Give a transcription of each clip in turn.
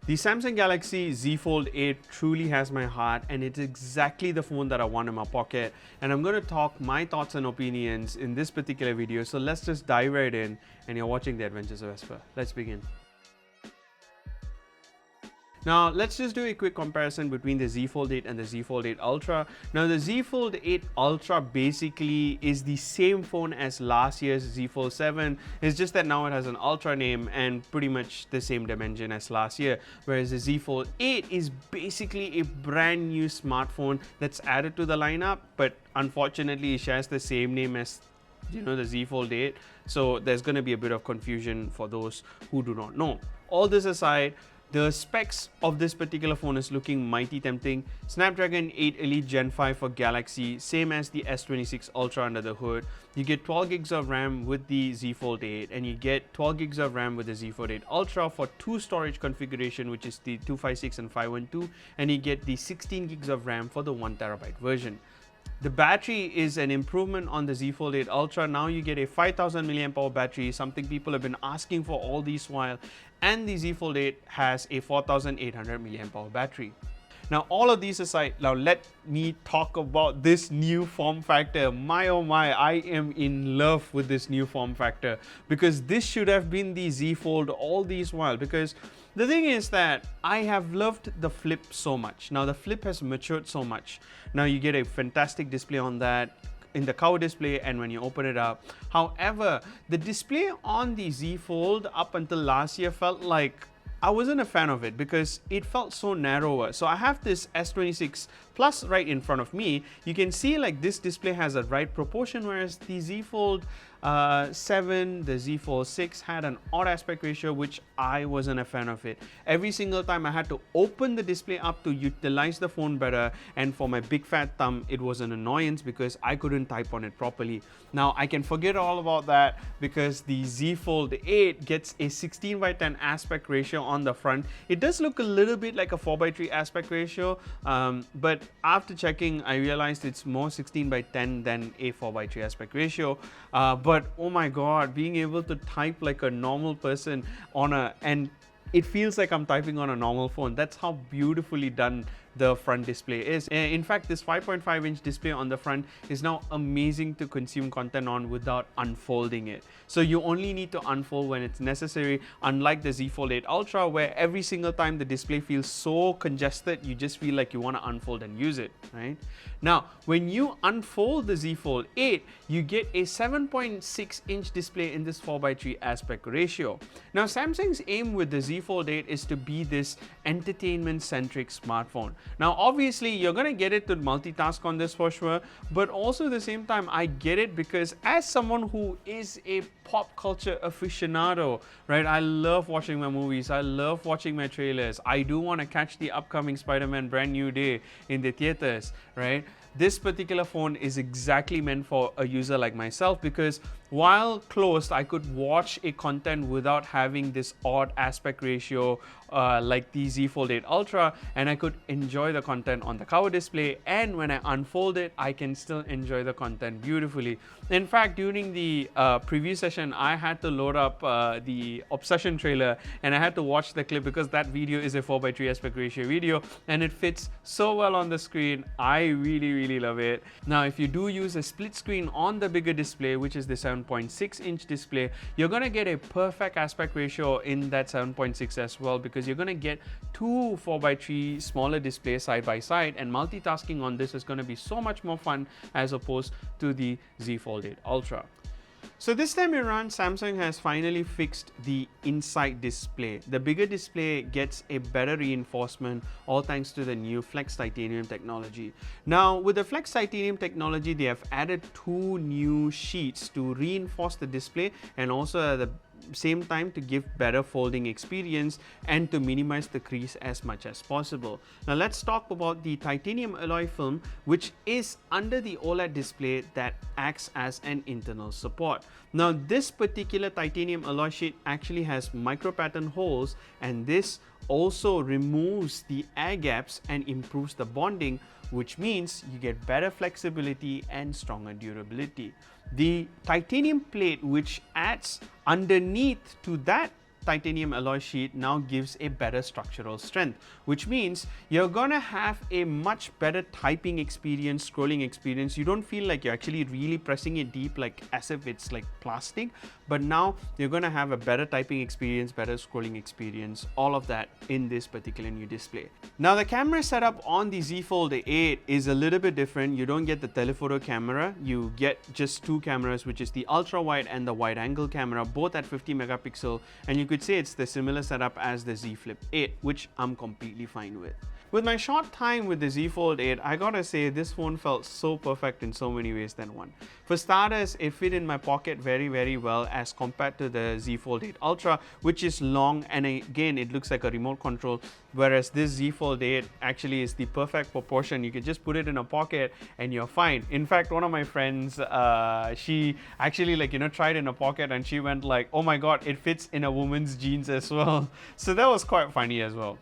The Samsung Galaxy Z Fold 8 truly has my heart, and it's exactly the phone that I want in my pocket. And I'm going to talk my thoughts and opinions in this particular video. So let's just dive right in, and you're watching The Adventures of Vesper. Let's begin. Now, let's just do a quick comparison between the Z Fold 8 and the Z Fold 8 Ultra. Now, the Z Fold 8 Ultra basically is the same phone as last year's Z Fold 7. It's just that now it has an Ultra name and pretty much the same dimension as last year. Whereas the Z Fold 8 is basically a brand new smartphone that's added to the lineup, but unfortunately it shares the same name as the Z Fold 8. So there's going to be a bit of confusion for those who do not know. All this aside, the specs of this particular phone is looking mighty tempting. Snapdragon 8 Elite Gen 5 for Galaxy, same as the S26 Ultra under the hood. You get 12 gigs of RAM with the Z Fold 8, and you get 12 gigs of RAM with the Z Fold 8 Ultra for two storage configuration, which is the 256 and 512, and you get the 16 gigs of RAM for the 1TB version. The battery is an improvement on the Z Fold 8 Ultra. Now you get a 5000 mAh battery, something people have been asking for all this while, and the Z Fold 8 has a 4800 mAh battery. Now, all of these aside, now let me talk about this new form factor. My oh my, I am in love with this new form factor, because this should have been the Z Fold all these while. Because the thing is that I have loved the Flip so much. Now the Flip has matured so much. Now you get a fantastic display on that in the cover display and when you open it up. However, the display on the Z Fold up until last year felt like I wasn't a fan of it because it felt so narrower. So I have this S26 Plus right in front of me. You can see like this display has a right proportion, whereas the Z Fold 7, the Z Fold 6 had an odd aspect ratio, which I wasn't a fan of it. Every single time I had to open the display up to utilize the phone better, and for my big fat thumb, it was an annoyance because I couldn't type on it properly. Now I can forget all about that because the Z Fold 8 gets a 16:10 aspect ratio on the front. It does look a little bit like a 4:3 aspect ratio, but after checking, I realized it's more 16:10 than a 4:3 aspect ratio. But oh my god, being able to type like a normal person and it feels like I'm typing on a normal phone. That's how beautifully done the front display is. In fact, this 5.5-inch display on the front is now amazing to consume content on without unfolding it. So you only need to unfold when it's necessary, unlike the Z Fold 8 Ultra, where every single time the display feels so congested, you just feel like you want to unfold and use it, right? Now, when you unfold the Z Fold 8, you get a 7.6-inch display in this 4:3 aspect ratio. Now, Samsung's aim with the Z Fold 8 is to be this entertainment-centric smartphone. Now, obviously, you're going to get it to multitask on this for sure, but also at the same time, I get it because as someone who is a pop culture aficionado, right? I love watching my movies. I love watching my trailers. I do want to catch the upcoming Spider-Man Brand New Day in the theaters, right? This particular phone is exactly meant for a user like myself because while closed, I could watch a content without having this odd aspect ratio like the Z Fold 8 Ultra, and I could enjoy the content on the cover display, and when I unfold it, I can still enjoy the content beautifully. In fact, during the preview session, I had to load up the Obsession trailer and I had to watch the clip because that video is a 4:3 aspect ratio video and it fits so well on the screen. I really love it. Now, if you do use a split screen on the bigger display, which is the 7.6-inch display, you're going to get a perfect aspect ratio in that 7.6 as well, because you're going to get two 4:3 smaller displays side by side, and multitasking on this is going to be so much more fun as opposed to the Z Fold 8 Ultra. So this time around, Samsung has finally fixed the inside display. The bigger display gets a better reinforcement, all thanks to the new Flex Titanium technology. Now, with the Flex Titanium technology, they have added two new sheets to reinforce the display and also at the same time to give better folding experience and to minimize the crease as much as possible. Now let's talk about the titanium alloy film, which is under the OLED display that acts as an internal support. Now this particular titanium alloy sheet actually has micro pattern holes, and this also removes the air gaps and improves the bonding, which means you get better flexibility and stronger durability. The titanium plate which adds underneath to that titanium alloy sheet now gives a better structural strength, which means you're gonna have a much better typing experience, scrolling experience. You don't feel like you're actually really pressing it deep, like as if it's like plastic, but now you're gonna have a better typing experience, better scrolling experience, all of that in this particular new display. Now the camera setup on the Z Fold 8 is a little bit different. You don't get the telephoto camera, you get just two cameras, which is the ultra wide and the wide angle camera, both at 50 megapixel, and you could say it's the similar setup as the Z Flip 8, which I'm completely fine with. With my short time with the Z Fold 8, I gotta say this phone felt so perfect in so many ways than one. For starters, it fit in my pocket very well as compared to the Z Fold 8 Ultra, which is long, and again it looks like a remote control, whereas this Z Fold 8 actually is the perfect proportion. You can just put it in a pocket and you're fine. In fact, one of my friends, she actually tried in a pocket and she went like, oh my god, it fits in a woman's jeans as well. So that was quite funny as well.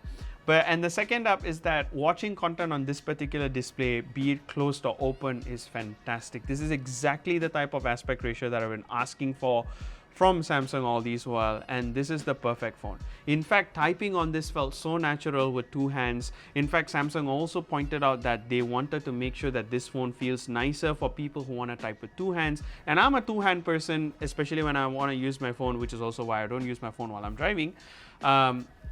And the second up is that watching content on this particular display, be it closed or open, is fantastic. This is exactly the type of aspect ratio that I've been asking for from Samsung all these while, and this is the perfect phone. In fact, typing on this felt so natural with two hands. In fact, Samsung also pointed out that they wanted to make sure that this phone feels nicer for people who want to type with two hands, and I'm a two-hand person, especially when I want to use my phone, which is also why I don't use my phone while I'm driving.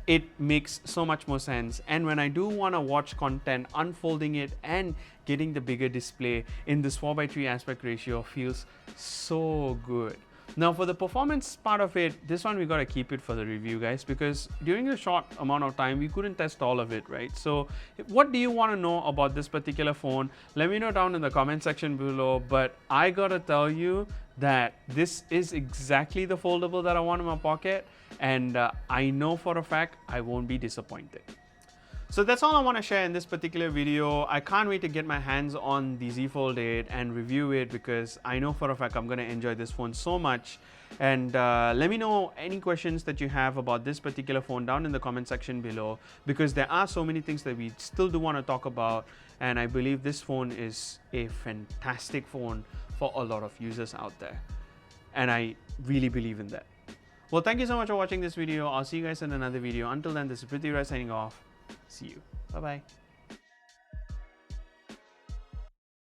It makes so much more sense, and when I do want to watch content, unfolding it and getting the bigger display in this 4:3 aspect ratio feels so good. Now for the performance part of it, this one we got to keep it for the review, guys, because during a short amount of time we couldn't test all of it, right? So what do you want to know about this particular phone? Let me know down in the comment section below, but I gotta tell you that this is exactly the foldable that I want in my pocket, and I know for a fact I won't be disappointed. So that's all I want to share in this particular video. I can't wait to get my hands on the Z Fold 8 and review it, because I know for a fact I'm going to enjoy this phone so much. And let me know any questions that you have about this particular phone down in the comment section below, because there are so many things that we still do want to talk about, and I believe this phone is a fantastic phone for a lot of users out there, and I really believe in that. Well, thank you so much for watching this video. I'll see you guys in another video. Until then, this is Prithviraj signing off. See you. Bye-bye.